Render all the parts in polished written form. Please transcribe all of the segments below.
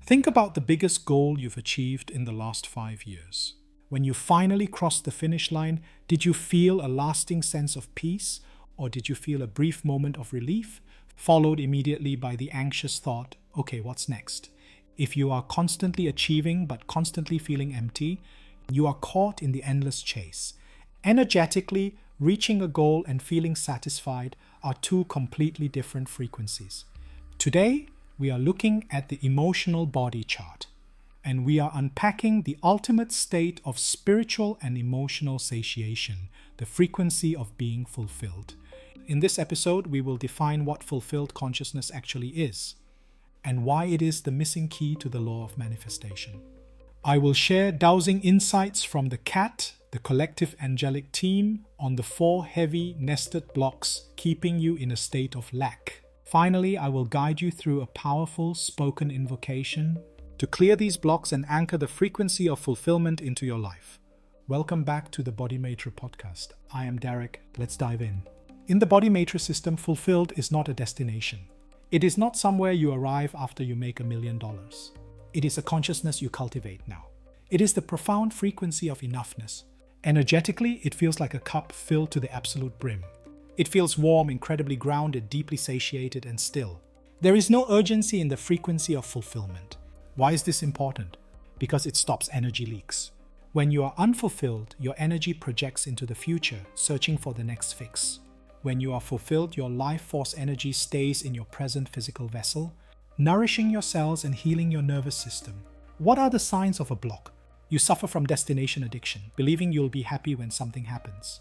Think about the biggest goal you've achieved in the last 5 years. When you finally crossed the finish line, did you feel a lasting sense of peace, or did you feel a brief moment of relief, followed immediately by the anxious thought, okay, what's next? If you are constantly achieving but constantly feeling empty, you are caught in the endless chase. Energetically, reaching a goal and feeling satisfied are two completely different frequencies. Today, we are looking at the emotional body chart, and we are unpacking the ultimate state of spiritual and emotional satiation, the frequency of being fulfilled. In this episode, we will define what fulfilled consciousness actually is, and why it is the missing key to the law of manifestation. I will share dowsing insights from the cat, the collective angelic team, on the 4 heavy nested blocks keeping you in a state of lack. Finally, I will guide you through a powerful spoken invocation to clear these blocks and anchor the frequency of fulfillment into your life. Welcome back to the BodyMaitre podcast. I am Darreck. Let's dive in. In the BodyMaitre system, fulfilled is not a destination. It is not somewhere you arrive after you make $1 million. It is a consciousness you cultivate now. It is the profound frequency of enoughness. Energetically, it feels like a cup filled to the absolute brim. It feels warm, incredibly grounded, deeply satiated, and still. There is no urgency in the frequency of fulfillment. Why is this important? Because it stops energy leaks. When you are unfulfilled, your energy projects into the future, searching for the next fix. When you are fulfilled, your life force energy stays in your present physical vessel, nourishing your cells and healing your nervous system. What are the signs of a block? You suffer from destination addiction, believing you'll be happy when something happens.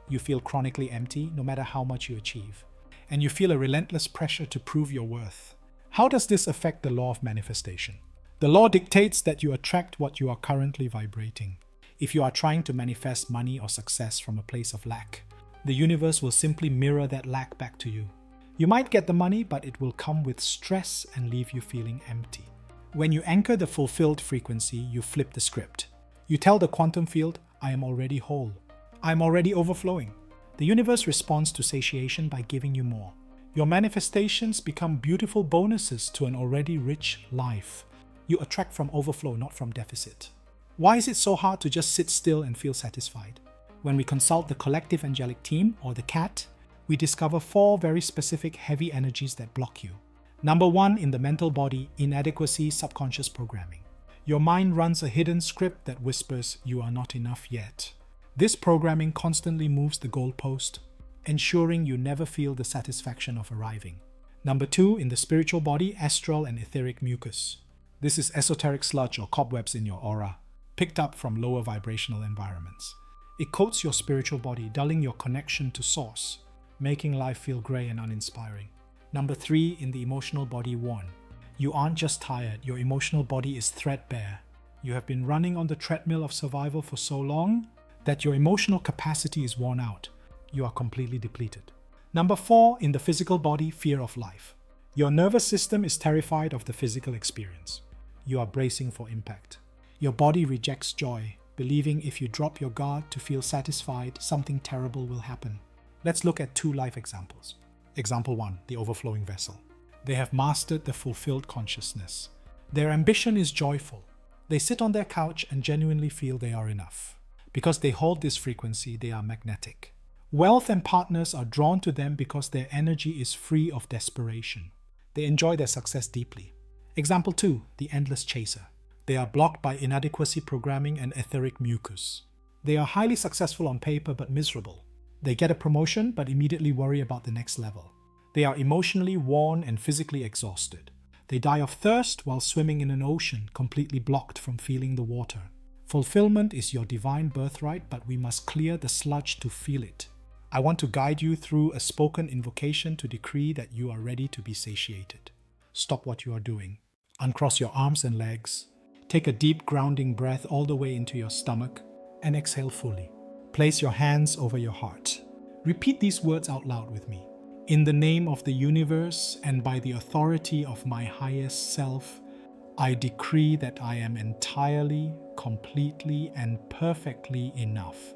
You feel chronically empty, no matter how much you achieve. And you feel a relentless pressure to prove your worth. How does this affect the law of manifestation? The law dictates that you attract what you are currently vibrating. If you are trying to manifest money or success from a place of lack, the universe will simply mirror that lack back to you. You might get the money, but it will come with stress and leave you feeling empty. When you anchor the fulfilled frequency, you flip the script. You tell the quantum field, I am already whole. I am already overflowing. The universe responds to satiation by giving you more. Your manifestations become beautiful bonuses to an already rich life. You attract from overflow, not from deficit. Why is it so hard to just sit still and feel satisfied? When we consult the collective angelic team, or the CAT, we discover 4 very specific heavy energies that block you. Number 1, in the mental body, inadequacy, subconscious programming. Your mind runs a hidden script that whispers, you are not enough yet. This programming constantly moves the goalpost, ensuring you never feel the satisfaction of arriving. Number 2, in the spiritual body, astral and etheric mucus. This is esoteric sludge or cobwebs in your aura, picked up from lower vibrational environments. It coats your spiritual body, dulling your connection to source, making life feel grey and uninspiring. Number 3, in the emotional body, one. You aren't just tired, your emotional body is threadbare. You have been running on the treadmill of survival for so long that your emotional capacity is worn out. You are completely depleted. Number 4, in the physical body, fear of life. Your nervous system is terrified of the physical experience. You are bracing for impact. Your body rejects joy, believing if you drop your guard to feel satisfied, something terrible will happen. Let's look at 2 life examples. Example 1, the overflowing vessel. They have mastered the fulfilled consciousness. Their ambition is joyful. They sit on their couch and genuinely feel they are enough. Because they hold this frequency, they are magnetic. Wealth and partners are drawn to them because their energy is free of desperation. They enjoy their success deeply. Example 2, the endless chaser. They are blocked by inadequacy programming and etheric mucus. They are highly successful on paper but miserable. They get a promotion but immediately worry about the next level. They are emotionally worn and physically exhausted. They die of thirst while swimming in an ocean, completely blocked from feeling the water. Fulfillment is your divine birthright, but we must clear the sludge to feel it. I want to guide you through a spoken invocation to decree that you are ready to be satiated. Stop what you are doing. Uncross your arms and legs. Take a deep grounding breath all the way into your stomach and exhale fully. Place your hands over your heart. Repeat these words out loud with me. In the name of the universe and by the authority of my highest self, I decree that I am entirely, completely, and perfectly enough.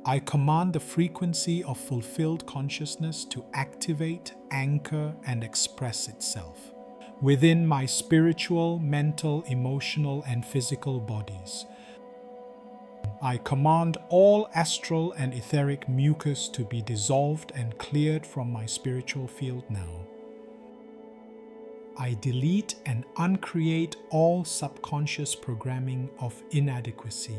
I command the frequency of fulfilled consciousness to activate, anchor, and express itself. within my spiritual, mental, emotional, and physical bodies. I command all astral and etheric mucus to be dissolved and cleared from my spiritual field now. I delete and uncreate all subconscious programming of inadequacy.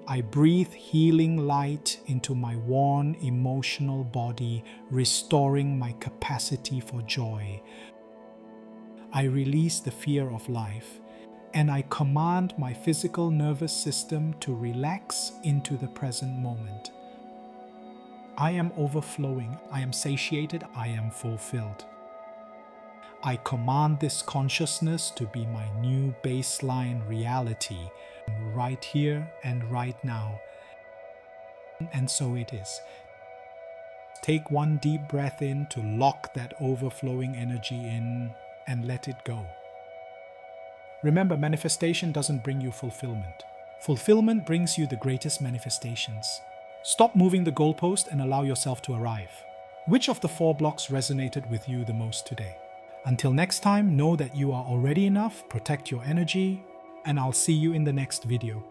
I breathe healing light into my worn emotional body, restoring my capacity for joy. I release the fear of life, and I command my physical nervous system to relax into the present moment. I am overflowing, I am satiated, I am fulfilled. I command this consciousness to be my new baseline reality, right here and right now. And so it is. Take one deep breath in to lock that overflowing energy in and let it go. Remember, manifestation doesn't bring you fulfillment. Fulfillment brings you the greatest manifestations. Stop moving the goalpost and allow yourself to arrive. Which of the 4 blocks resonated with you the most today? Until next time, know that you are already enough, protect your energy, and I'll see you in the next video.